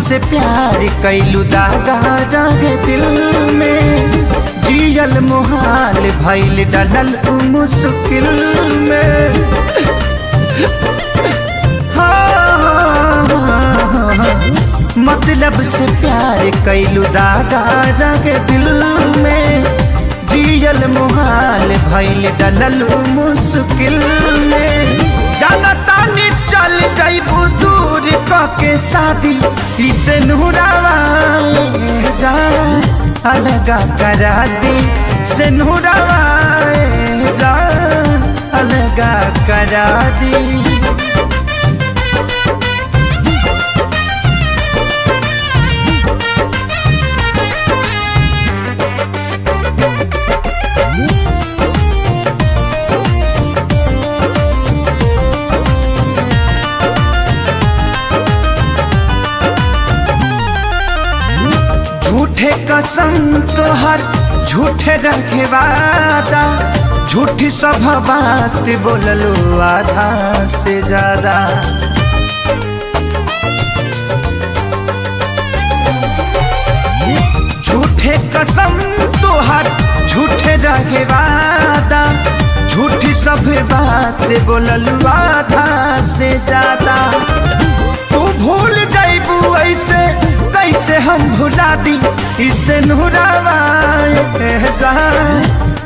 से प्यार कैलू दागा रहे दिल में, जियल मुहाल भइल डलल मुश्किल में। मतलब से प्यार कैलू दागा रहे दिल में, जियल मुहाल भइल डलल मुश्किल में। जाना तानी चल जाइबू दूर के शादी इसे नूरावा जा अलगा करा दी, से नूरावा जा अलगा करा दी। झूठे कसम तोहर झूठे रखे वादा, झूठी सब बात बोललो आधा से ज्यादा। झूठे कसम तोहर झूठे रखे वादा, झूठी सब बात बोललो आधा से ज्यादा। तू भूल जाइबू ऐसे कैसे हम भुला दी, इसे नूरावा जा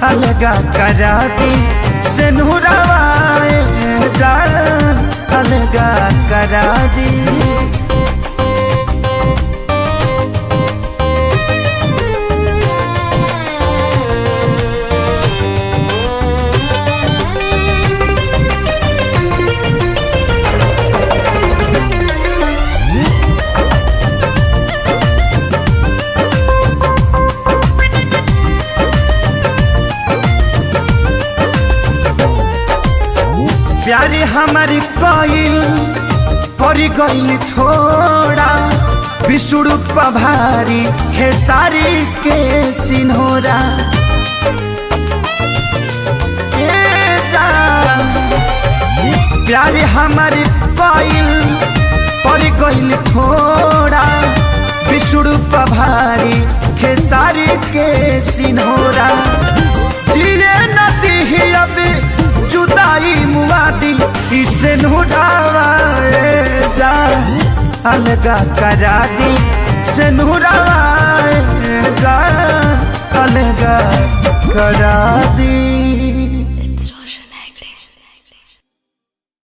अलगा करा दी, से नूरावा जा अलगा करा दी। प्यारे हमारी कोइल परी गइल थोड़ा, बिसुड़ू पभारी खेसारी के सिन्होरा। प्यारे हमारी कोइल परी गइल थोड़ा, बिसुड़ू पभारी खेसारी के सिन्होरा। जीरे नदी ही अभी जुदाई मुआदी, इसे नूरावा जा अलगा करा दी, से नूरावा जा अलगा करा दी।